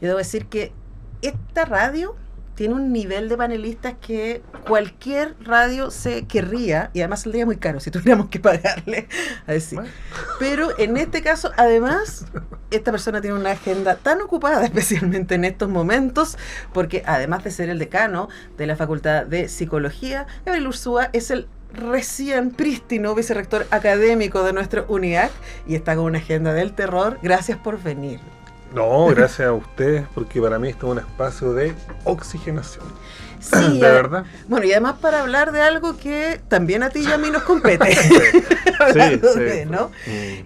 Yo debo decir que esta radio tiene un nivel de panelistas que cualquier radio se querría, y además saldría muy caro si tuviéramos que pagarle a decir. Bueno. Pero en este caso, además, esta persona tiene una agenda tan ocupada, especialmente en estos momentos, porque además de ser el decano de la Facultad de Psicología, Gabriel Urzúa es el recién prístino vicerrector académico de nuestro UNIAC y está con una agenda del terror. Gracias por venir. No, gracias a ustedes, porque para mí esto es un espacio de oxigenación. Sí, de verdad. Bueno, y además para hablar de algo que también a ti y a mí nos compete. Sí. ¿No?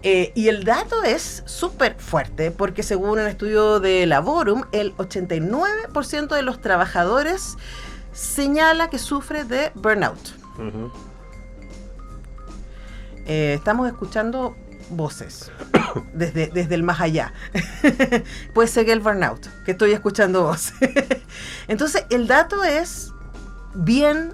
Y el dato es súper fuerte, porque según un estudio de Laborum, el 89% de los trabajadores señala que sufre de burnout. Uh-huh. Estamos escuchando voces desde el más allá. Puede ser que el burnout, que estoy escuchando voces. Entonces el dato es bien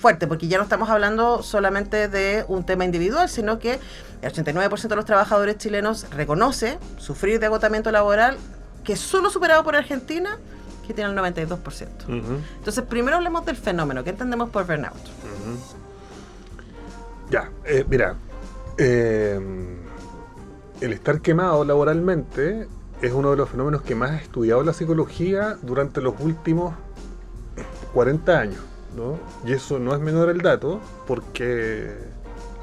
fuerte, porque ya no estamos hablando solamente de un tema individual, sino que el 89% de los trabajadores chilenos reconoce sufrir de agotamiento laboral, que es solo superado por Argentina, que tiene el 92%. Uh-huh. Entonces primero hablemos del fenómeno. ¿Qué entendemos por burnout? Uh-huh. Ya, mira, el estar quemado laboralmente es uno de los fenómenos que más ha estudiado la psicología durante los últimos 40 años, ¿no? Y eso no es menor el dato, porque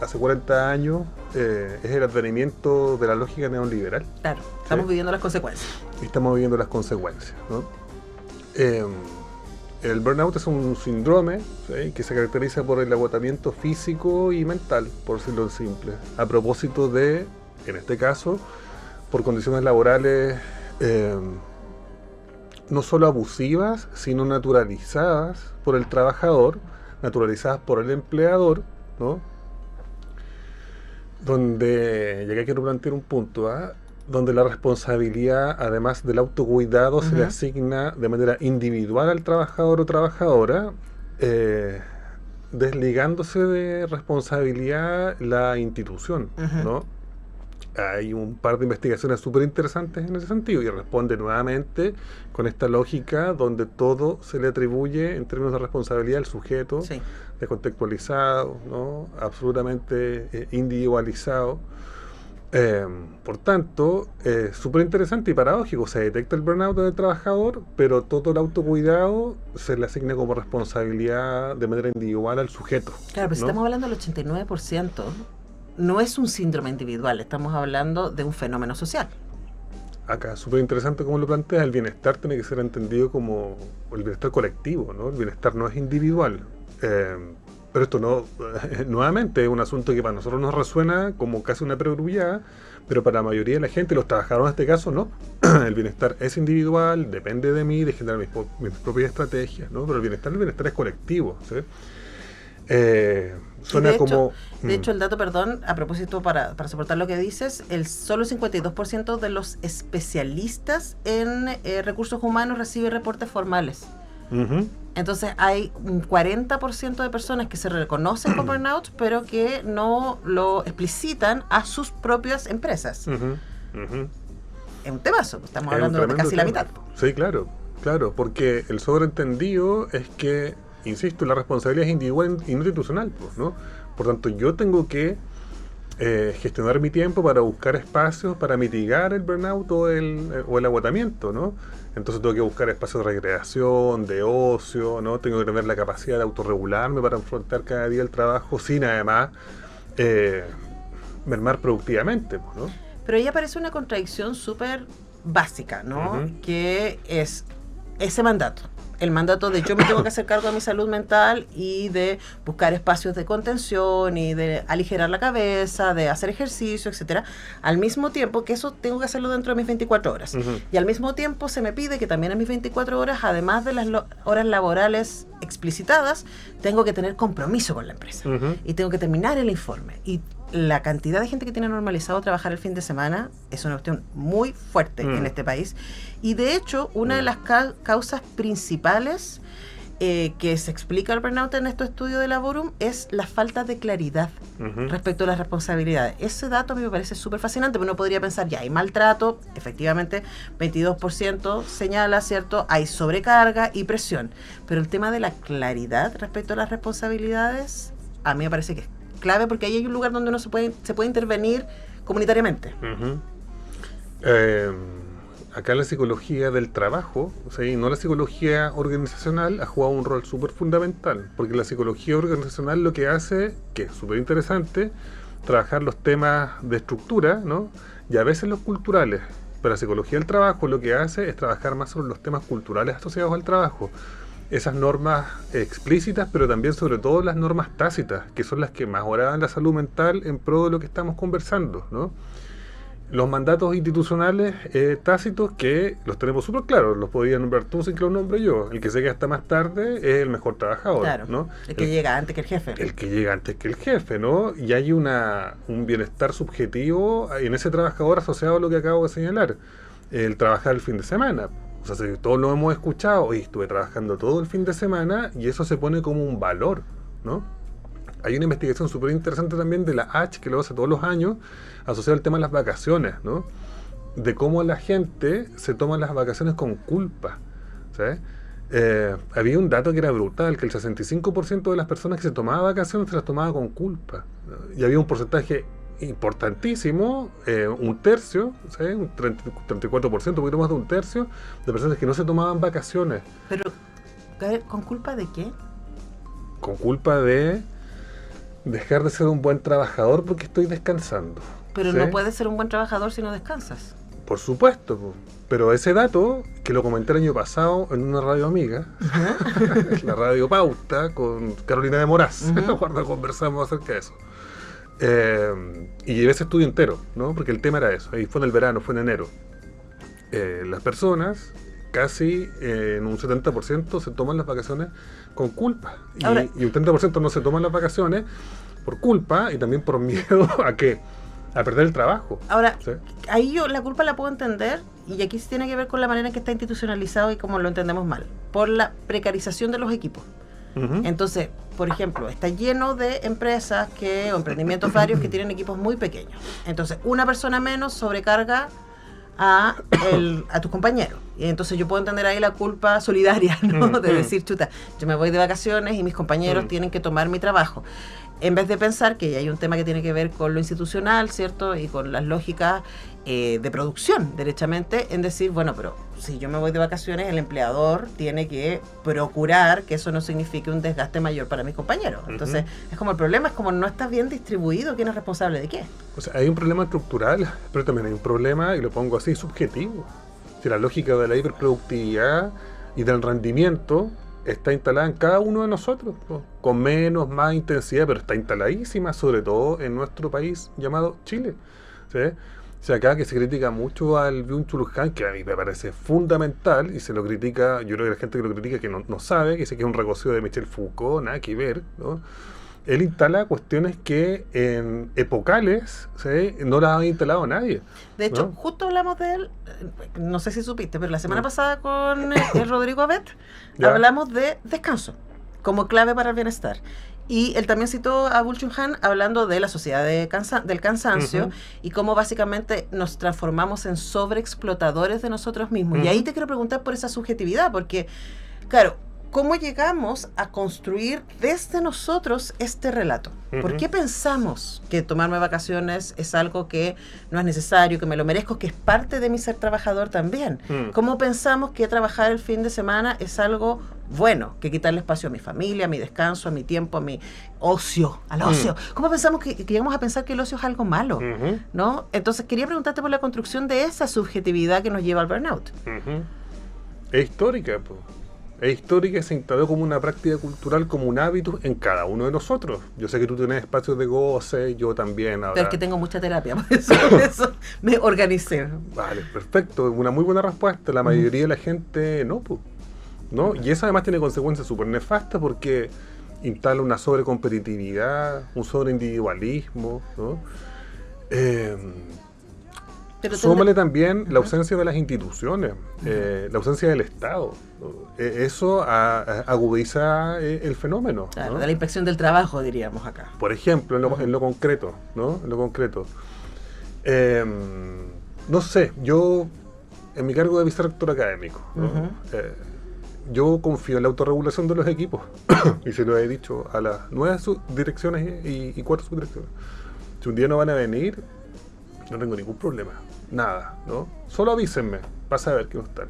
hace 40 años es el advenimiento de la lógica neoliberal. Claro, estamos viviendo las consecuencias. Estamos viviendo las consecuencias, ¿no? El burnout es un síndrome, ¿sí?, que se caracteriza por el agotamiento físico y mental, por decirlo simple, a propósito de, en este caso, por condiciones laborales no solo abusivas, sino naturalizadas por el trabajador, naturalizadas por el empleador, ¿no? Donde, y acá quiero plantear un punto, donde la responsabilidad, además del autocuidado, uh-huh, se le asigna de manera individual al trabajador o trabajadora, desligándose de responsabilidad la institución, uh-huh, ¿no? Hay un par de investigaciones súper interesantes en ese sentido y responde nuevamente con esta lógica donde todo se le atribuye en términos de responsabilidad al sujeto, sí, descontextualizado, ¿no?, absolutamente individualizado. Por tanto, súper interesante y paradójico. Se detecta el burnout del trabajador, pero todo el autocuidado se le asigna como responsabilidad de manera individual al sujeto. Claro, pero, ¿no?, si estamos hablando del 89%, no es un síndrome individual, estamos hablando de un fenómeno social. Acá, súper interesante como lo plantea. El bienestar tiene que ser entendido como el bienestar colectivo, ¿no? El bienestar no es individual. Pero esto no, nuevamente, es un asunto que para nosotros nos resuena como casi una perogrullada, pero para la mayoría de la gente, los trabajadores en este caso, no. El bienestar es individual, depende de mí, de generar mis propias estrategias, ¿no? Pero el bienestar es colectivo, ¿sí? Suena como... De hecho, el dato, perdón, a propósito, para soportar lo que dices, solo el 52% de los especialistas en recursos humanos recibe reportes formales. Uh-huh. Entonces hay un 40% de personas que se reconocen con burnout, pero que no lo explicitan a sus propias empresas. Uh-huh. Uh-huh. Es un temazo, estamos hablando de casi la mitad. Sí, claro, porque el sobreentendido es que, insisto, la responsabilidad es individual y no institucional, pues, ¿no? Por tanto, yo tengo que gestionar mi tiempo para buscar espacios para mitigar el burnout o el agotamiento, ¿no? Entonces tengo que buscar espacios de recreación, de ocio, ¿no? Tengo que tener la capacidad de autorregularme para enfrentar cada día el trabajo sin además mermar productivamente, ¿no? Pero ahí aparece una contradicción súper básica, ¿no? Uh-huh. Que es ese mandato. El mandato de yo me tengo que hacer cargo de mi salud mental y de buscar espacios de contención y de aligerar la cabeza, de hacer ejercicio, etcétera, al mismo tiempo que eso tengo que hacerlo dentro de mis 24 horas. Uh-huh. Y al mismo tiempo se me pide que también en mis 24 horas, además de las horas laborales explicitadas, tengo que tener compromiso con la empresa. Uh-huh. Y tengo que terminar el informe. Y la cantidad de gente que tiene normalizado trabajar el fin de semana es una cuestión muy fuerte en este país. Y de hecho, una de las causas principales que se explica el burnout en estos estudios de Laborum es la falta de claridad respecto a las responsabilidades. Ese dato a mí me parece súper fascinante, porque uno podría pensar, ya hay maltrato, efectivamente 22% señala, ¿cierto? Hay sobrecarga y presión, pero el tema de la claridad respecto a las responsabilidades a mí me parece que es clave, porque ahí hay un lugar donde uno se puede intervenir comunitariamente. Acá la psicología del trabajo, o sea, y no la psicología organizacional, ha jugado un rol súper fundamental, porque la psicología organizacional lo que hace, que es súper interesante, trabajar los temas de estructura, ¿no? Y a veces los culturales, pero la psicología del trabajo lo que hace es trabajar más sobre los temas culturales asociados al trabajo. Esas normas explícitas, pero también sobre todo las normas tácitas, que son las que mejoran la salud mental en pro de lo que estamos conversando, ¿no? Los mandatos institucionales tácitos, que los tenemos súper claros, los podía nombrar tú sin que los nombre yo. El que se queda hasta más tarde es el mejor trabajador, claro, ¿no? El que llega antes que el jefe. El que llega antes que el jefe, ¿no? Y hay un bienestar subjetivo en ese trabajador asociado a lo que acabo de señalar. El trabajar el fin de semana. O sea, si todos lo hemos escuchado, hoy estuve trabajando todo el fin de semana, y eso se pone como un valor, ¿no? Hay una investigación súper interesante también de la H, que lo hace todos los años, asociado al tema de las vacaciones, ¿no? De cómo la gente se toma las vacaciones con culpa, ¿sabes? Había un dato que era brutal, que el 65% de las personas que se tomaban vacaciones se las tomaba con culpa, ¿no? Y había un porcentaje importantísimo, un tercio, ¿sabes? Un 34%, un poquito más de un tercio, de personas que no se tomaban vacaciones. Pero, ¿con culpa de qué? Con culpa de dejar de ser un buen trabajador porque estoy descansando. Pero ¿sí? no puedes ser un buen trabajador si no descansas. Por supuesto, pero ese dato, que lo comenté el año pasado en una radio amiga, la Radio Pauta, con Carolina de Moraz, cuando conversamos acerca de eso. Y llevé ese estudio entero, ¿no? Porque el tema era eso, y fue en el verano, fue en enero. Las personas, casi en un 70% se toman las vacaciones con culpa. Ahora, y un 30% no se toman las vacaciones por culpa y también por miedo a ¿qué? A perder el trabajo. Ahora, ¿sí? Ahí yo la culpa la puedo entender, y aquí sí tiene que ver con la manera en que está institucionalizado y cómo lo entendemos mal, por la precarización de los equipos. Entonces, por ejemplo, está lleno de empresas o emprendimientos varios que tienen equipos muy pequeños. Entonces, una persona menos sobrecarga a tus compañeros. Y entonces yo puedo entender ahí la culpa solidaria, ¿no? De decir, chuta, yo me voy de vacaciones y mis compañeros tienen que tomar mi trabajo. En vez de pensar que hay un tema que tiene que ver con lo institucional, ¿cierto? Y con las lógicas de producción, derechamente, en decir, bueno, pero si yo me voy de vacaciones, el empleador tiene que procurar que eso no signifique un desgaste mayor para mis compañeros. Entonces, es como el problema, es como no está bien distribuido quién es responsable de qué. O sea, hay un problema estructural, pero también hay un problema, y lo pongo así, subjetivo. Si la lógica de la hiperproductividad y del rendimiento está instalada en cada uno de nosotros, ¿no? Con menos, más intensidad, pero está instaladísima, sobre todo en nuestro país llamado Chile, ¿sí? O sea, acá que se critica mucho al Byung-Chul Han, que a mí me parece fundamental, y se lo critica, yo creo que la gente que lo critica que no sabe, que dice que es un recocido de Michel Foucault, nada que ver, ¿no? Él instala cuestiones que en epocales, ¿sí? No las ha instalado nadie. De hecho, ¿no? Justo hablamos de él, no sé si supiste, pero la semana pasada con Rodrigo Abet hablamos de descanso como clave para el bienestar. Y él también citó a Byung-Chul Han hablando de la sociedad del cansancio y cómo básicamente nos transformamos en sobreexplotadores de nosotros mismos. Y ahí te quiero preguntar por esa subjetividad, porque, claro, ¿cómo llegamos a construir desde nosotros este relato? ¿Por qué pensamos que tomarme vacaciones es algo que no es necesario, que me lo merezco, que es parte de mi ser trabajador también? ¿Cómo pensamos que trabajar el fin de semana es algo bueno, que quitarle espacio a mi familia, a mi descanso, a mi tiempo, a mi ocio, al ocio? ¿Cómo pensamos que llegamos a pensar que el ocio es algo malo? ¿No? Entonces quería preguntarte por la construcción de esa subjetividad que nos lleva al burnout. Es histórica, pues. Es histórica y se instaló como una práctica cultural, como un hábito en cada uno de nosotros. Yo sé que tú tienes espacios de goce, yo también. Ahora. Pero es que tengo mucha terapia, por eso me organicé. Vale, perfecto. Una muy buena respuesta. La mayoría de la gente no, pues. ¿No? Y eso además tiene consecuencias súper nefastas porque instala una sobrecompetitividad, un sobreindividualismo, ¿no? Pero súmale también la ausencia de las instituciones, la ausencia del Estado. Eso agudiza el fenómeno. Claro, ¿no? de la inspección del trabajo, diríamos acá. Por ejemplo, en lo concreto, ¿no? En lo concreto. No sé, yo, en mi cargo de vicerrector académico, ¿no? Yo confío en la autorregulación de los equipos, y se lo he dicho a las 9 direcciones y 4 subdirecciones. Si un día no van a venir, no tengo ningún problema, nada, ¿no? Solo avísenme, para saber que no están.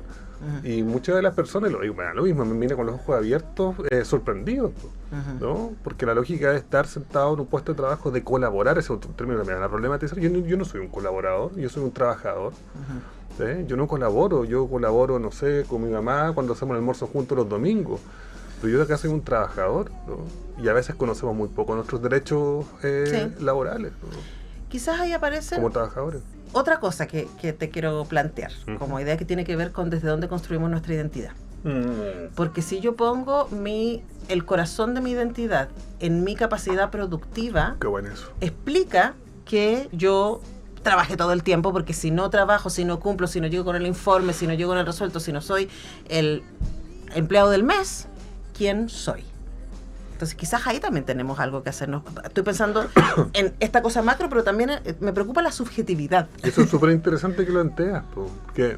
Y muchas de las personas, lo digo, lo mismo, me miran con los ojos abiertos, sorprendidos, ¿no? Porque la lógica de estar sentado en un puesto de trabajo, de colaborar, ese es otro término que me van a problematizar. Yo no soy un colaborador, yo soy un trabajador. ¿Sí? Yo no colaboro, no sé, con mi mamá cuando hacemos el almuerzo juntos los domingos. Pero yo acá soy un trabajador, ¿no? Y a veces conocemos muy poco nuestros derechos laborales, ¿no? Quizás ahí aparece como trabajadores. Otra cosa que te quiero plantear, como idea que tiene que ver con desde dónde construimos nuestra identidad. Porque si yo pongo el corazón de mi identidad en mi capacidad productiva, qué bueno eso. Explica que yo trabaje todo el tiempo, porque si no trabajo, si no cumplo, si no llego con el informe, si no llego con el resuelto, si no soy el empleado del mes, ¿quién soy? Entonces quizás ahí también tenemos algo que hacernos. Estoy pensando en esta cosa macro, pero también me preocupa la subjetividad. Eso es súper interesante que lo planteas, porque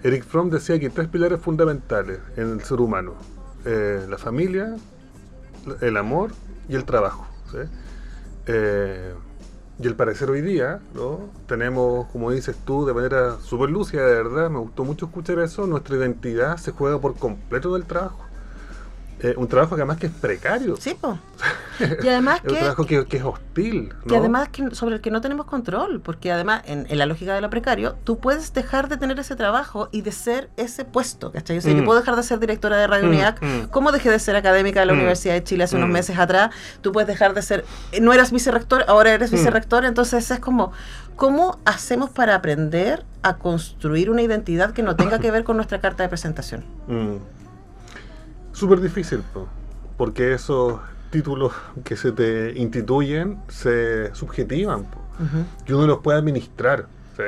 Eric Fromm decía que hay 3 pilares fundamentales en el ser humano: la familia, el amor y el trabajo, ¿sí? Y al parecer hoy día, ¿no? Tenemos, como dices tú, de manera súper lúcida, de verdad, me gustó mucho escuchar eso, nuestra identidad se juega por completo del trabajo. Un trabajo que además que es precario. Sí, po. Y además es un trabajo que es hostil, ¿no? Que además sobre el que no tenemos control, porque además en la lógica de lo precario, tú puedes dejar de tener ese trabajo y de ser ese puesto, ¿cachai? O sea, yo puedo dejar de ser directora de Radio UNIAC, como dejé de ser académica de la Universidad de Chile hace unos meses atrás. Tú puedes dejar de ser, no eras vicerrector, ahora eres vicerrector. Entonces es como, ¿cómo hacemos para aprender a construir una identidad que no tenga que ver con nuestra carta de presentación? Súper difícil, porque esos títulos que se te instituyen se subjetivan, y uno los puede administrar, ¿sí?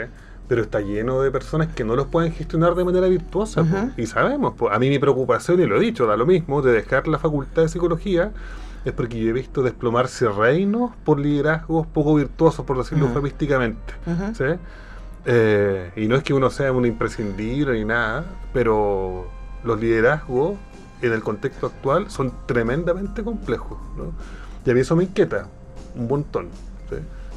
Pero está lleno de personas que no los pueden gestionar de manera virtuosa, y sabemos, a mí mi preocupación, y lo he dicho, da lo mismo, de dejar la facultad de psicología, es porque yo he visto desplomarse reinos por liderazgos poco virtuosos, por decirlo eufemísticamente, ¿sí? Y no es que uno sea un imprescindible ni nada, pero los liderazgos en el contexto actual son tremendamente complejos, ¿no? Y a mí eso me inquieta un montón, ¿sí?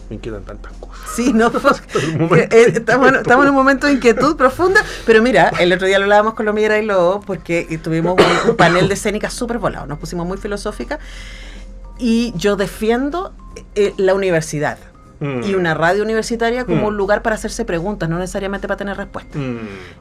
Me inquietan tantas cosas. Sí, no, estamos en un momento de inquietud profunda, pero mira, el otro día lo hablábamos con Lomira y Lobo, porque tuvimos un panel de escénicas súper volado, nos pusimos muy filosóficas, y yo defiendo la universidad y una radio universitaria como un lugar para hacerse preguntas, no necesariamente para tener respuestas.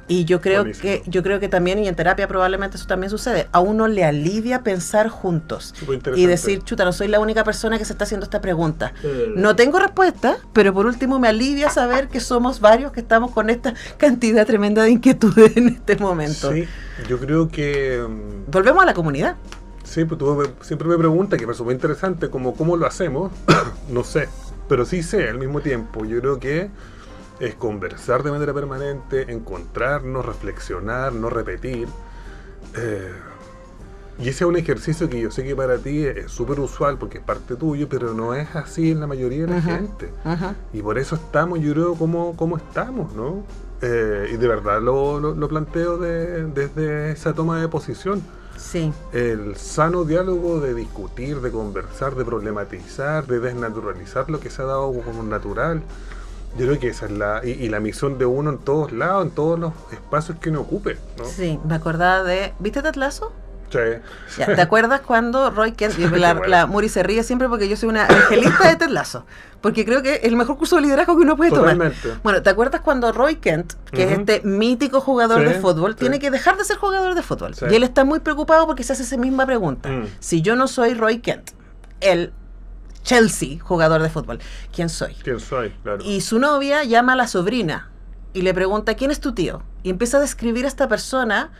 Y yo creo que también, y en terapia probablemente eso también sucede, a uno le alivia pensar juntos y decir, chuta, no soy la única persona que se está haciendo esta pregunta. No tengo respuesta, pero por último me alivia saber que somos varios que estamos con esta cantidad tremenda de inquietudes en este momento. Sí, yo creo que... Volvemos a la comunidad. Sí, pues tú siempre me preguntas, que me parece muy interesante, como cómo lo hacemos, no sé. Pero sí sé, al mismo tiempo, yo creo que es conversar de manera permanente, encontrarnos, reflexionar, no repetir. Y ese es un ejercicio que yo sé que para ti es súper usual porque es parte tuyo, pero no es así en la mayoría de la gente. Y por eso estamos, yo creo, como estamos, ¿no? Y de verdad lo planteo desde esa toma de posición. Sí. El sano diálogo de discutir, de conversar, de problematizar, de desnaturalizar lo que se ha dado como natural. Yo creo que esa es la misión de uno en todos lados, en todos los espacios que uno ocupe, ¿no? Sí, me acordaba ¿viste Ted Lasso? Sí. Ya, ¿te acuerdas cuando Roy Kent, la Muri se ríe siempre porque yo soy una angelista de Ted Lasso, porque creo que es el mejor curso de liderazgo que uno puede tomar. Bueno, ¿te acuerdas cuando Roy Kent, que es este mítico jugador de fútbol, tiene que dejar de ser jugador de fútbol? Y él está muy preocupado porque se hace esa misma pregunta. Si yo no soy Roy Kent, el Chelsea jugador de fútbol, ¿quién soy? ¿Quién soy? Claro. Y su novia llama a la sobrina y le pregunta, ¿quién es tu tío? Y empieza a describir a esta persona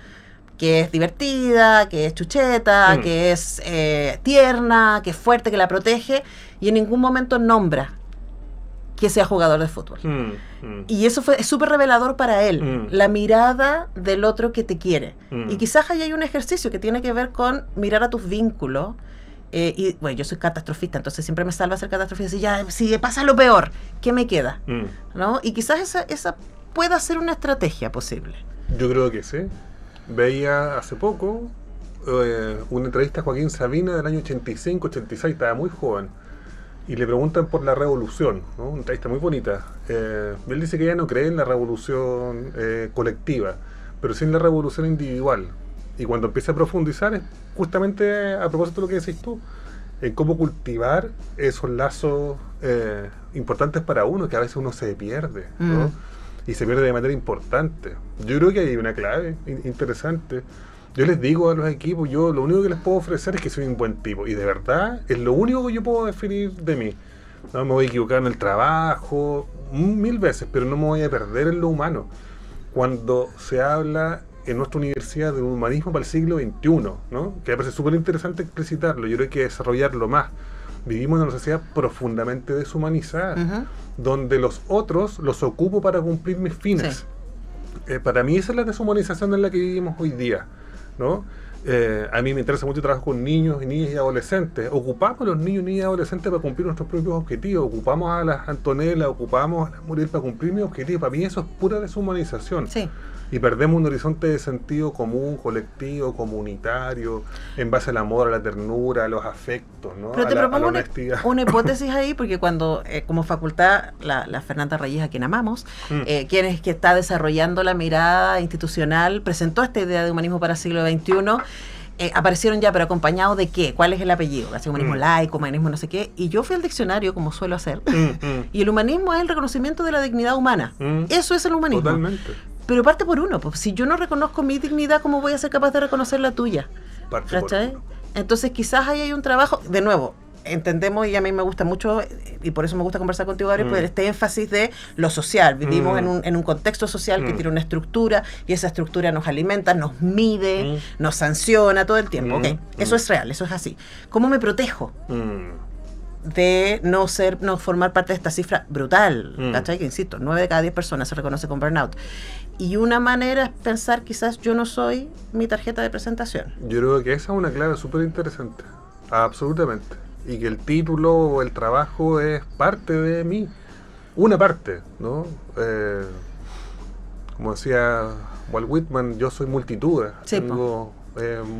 que es divertida, que es chucheta, que es tierna, que es fuerte, que la protege, y en ningún momento nombra que sea jugador de fútbol. Y eso es súper revelador para él, la mirada del otro que te quiere. Y quizás ahí hay un ejercicio que tiene que ver con mirar a tus vínculos. Y bueno, yo soy catastrofista, entonces siempre me salva ser catastrofista. Si pasa lo peor, ¿qué me queda? ¿No? Y quizás esa pueda ser una estrategia posible. Yo creo que sí. Veía hace poco una entrevista a Joaquín Sabina del año 85, 86, estaba muy joven. Y le preguntan por la revolución, ¿no? Una entrevista muy bonita. Él dice que ya no cree en la revolución colectiva, pero sí en la revolución individual. Y cuando empieza a profundizar, es justamente a propósito de lo que decís tú, en cómo cultivar esos lazos importantes para uno, que a veces uno se pierde, ¿no? Y se pierde de manera importante. Yo creo que hay una clave interesante. Yo les digo a los equipos, yo lo único que les puedo ofrecer es que soy un buen tipo. Y de verdad, es lo único que yo puedo definir de mí. No me voy a equivocar en el trabajo, 1000 veces, pero no me voy a perder en lo humano. Cuando se habla en nuestra universidad de un humanismo para el siglo XXI, ¿no? Que me parece súper interesante explicitarlo, yo creo que hay que desarrollarlo más. Vivimos en una sociedad profundamente deshumanizada, donde los otros los ocupo para cumplir mis fines. Sí. Para mí esa es la deshumanización en la que vivimos hoy día, ¿no? A mí me interesa mucho trabajar con niños y niñas y adolescentes. Ocupamos a los niños, niñas y adolescentes para cumplir nuestros propios objetivos. Ocupamos a las Antonella, ocupamos a las Muriel para cumplir mis objetivos. Para mí eso es pura deshumanización. Sí. Y perdemos un horizonte de sentido común, colectivo, comunitario, en base al amor, a la ternura, a los afectos, ¿no? Pero te propongo una hipótesis ahí, porque cuando, como facultad, la Fernanda Reyes, a quien amamos, quien es que está desarrollando la mirada institucional, presentó esta idea de humanismo para el siglo XXI, aparecieron ya, pero acompañados de qué, cuál es el apellido, así humanismo laico, humanismo no sé qué, y yo fui al diccionario, como suelo hacer, y el humanismo es el reconocimiento de la dignidad humana. Eso es el humanismo. Totalmente. Pero parte por uno, pues si yo no reconozco mi dignidad, ¿cómo voy a ser capaz de reconocer la tuya? Parte por uno. Entonces quizás ahí hay un trabajo, de nuevo, entendemos, y a mí me gusta mucho, y por eso me gusta conversar contigo, Gabriel, por este énfasis de lo social. Vivimos en un contexto social que tiene una estructura, y esa estructura nos alimenta, nos mide, nos sanciona todo el tiempo. Eso es real, eso es así. ¿Cómo me protejo? De no formar parte de esta cifra brutal, ¿cachai? Que insisto, 9 de cada 10 personas se reconoce con burnout. Y una manera es pensar, quizás yo no soy mi tarjeta de presentación. Yo creo que esa es una clave súper interesante, absolutamente. Y que el título o el trabajo es parte de mí, una parte, ¿no? Como decía Walt Whitman, yo soy multitud. Sí, tengo...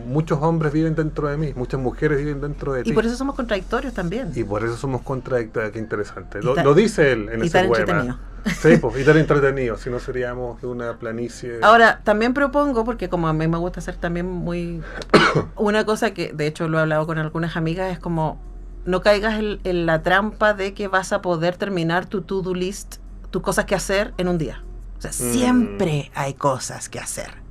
muchos hombres viven dentro de mí, muchas mujeres viven dentro de ti. Y por eso somos contradictorios también. Y por eso somos contradictorios, qué interesante. Lo dice él en ese poema. Sí, pues, y tan entretenido, si no seríamos una planicie. Ahora, también propongo, porque como a mí me gusta hacer también muy... una cosa que, de hecho, lo he hablado con algunas amigas, es como, no caigas en la trampa de que vas a poder terminar tu to-do list, tus cosas que hacer en un día. O sea, siempre hay cosas que hacer.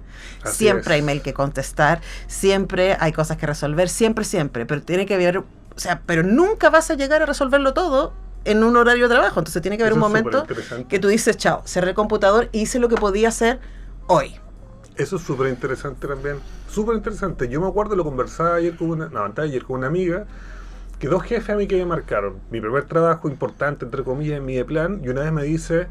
Así siempre hay mail que contestar, siempre hay cosas que resolver, siempre, pero tiene que haber, o sea, pero nunca vas a llegar a resolverlo todo en un horario de trabajo, entonces tiene que haber un momento que tú dices, chao, cerré el computador y hice lo que podía hacer hoy. Eso es súper interesante también, súper interesante. Yo me acuerdo, lo conversaba ayer con una amiga, que 2 jefes a mí que me marcaron, mi primer trabajo importante, entre comillas, en mi plan, y una vez me dice...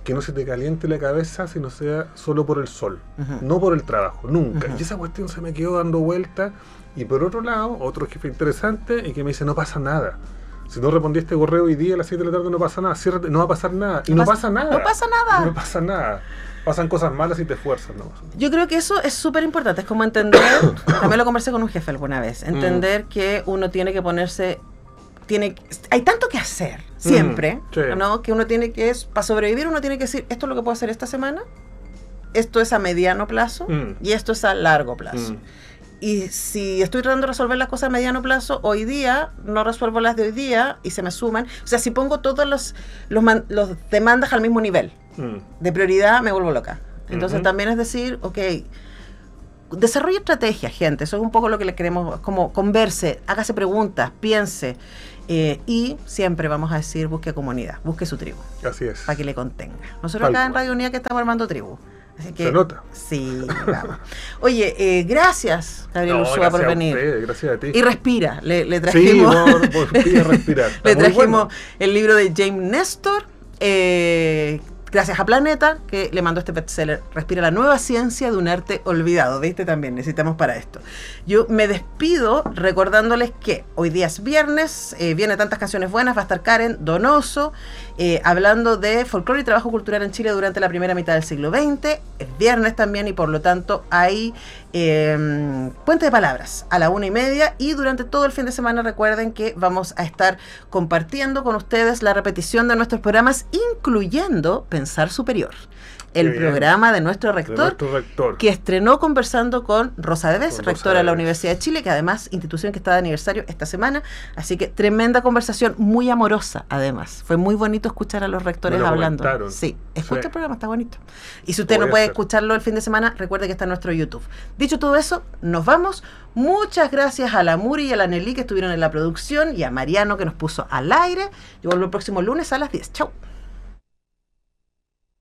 que no se te caliente la cabeza si no sea solo por el sol, no por el trabajo, nunca. Y esa cuestión se me quedó dando vueltas. Y por otro lado, otro jefe interesante y que me dice, no pasa nada. Si no respondí este correo hoy día a las 7 de la tarde, no pasa nada, ciérrate, no va a pasar nada. Y no pasa nada. No pasa nada. No pasa nada. Pasan cosas malas y te esfuerzas. ¿No? Yo creo que eso es súper importante. Es como entender, también lo conversé con un jefe alguna vez, entender que uno tiene que ponerse... hay tanto que hacer siempre, ¿no? Que uno tiene que, para sobrevivir uno tiene que decir, esto es lo que puedo hacer esta semana, esto es a mediano plazo y esto es a largo plazo. Y si estoy tratando de resolver las cosas a mediano plazo, hoy día no resuelvo las de hoy día y se me suman. O sea, si pongo todos los demandas al mismo nivel de prioridad, me vuelvo loca. Entonces también es decir, desarrolle estrategias, gente. Eso es un poco lo que le queremos, como converse, hágase preguntas, piense. Y siempre vamos a decir, busque comunidad, busque su tribu. Así es. Para que le contenga. Nosotros acá en Radio Unida que estamos armando tribu. Así que, se nota. Sí, vamos. Oye, gracias, Gabriel Ursúa, por venir. Gracias a ti. Y respira. Le trajimos, respirar. le trajimos el libro de James Nestor, Gracias a Planeta, que le mandó este bestseller, Respira la nueva ciencia de un arte olvidado. ¿Viste? También necesitamos para esto. Yo me despido recordándoles que hoy día es viernes, viene Tantas Canciones Buenas, va a estar Karen Donoso, hablando de folclore y trabajo cultural en Chile durante la primera mitad del siglo XX. Es viernes también y por lo tanto hay puente de palabras a la 1:30, y durante todo el fin de semana recuerden que vamos a estar compartiendo con ustedes la repetición de nuestros programas, incluyendo Pensar Superior, el programa de nuestro rector, que estrenó conversando con Rosa Debes, rectora de la Universidad de Chile, que además institución que está de aniversario esta semana, así que tremenda conversación, muy amorosa además, fue muy bonito escuchar a los rectores hablando. Sí, escucha el programa, está bonito. Y si usted no puede escucharlo el fin de semana, recuerde que está en nuestro YouTube. Dicho todo eso, nos vamos. Muchas gracias a la Muri y a la Nelly que estuvieron en la producción, y a Mariano que nos puso al aire. Yo vuelvo el próximo lunes a las 10. Chau.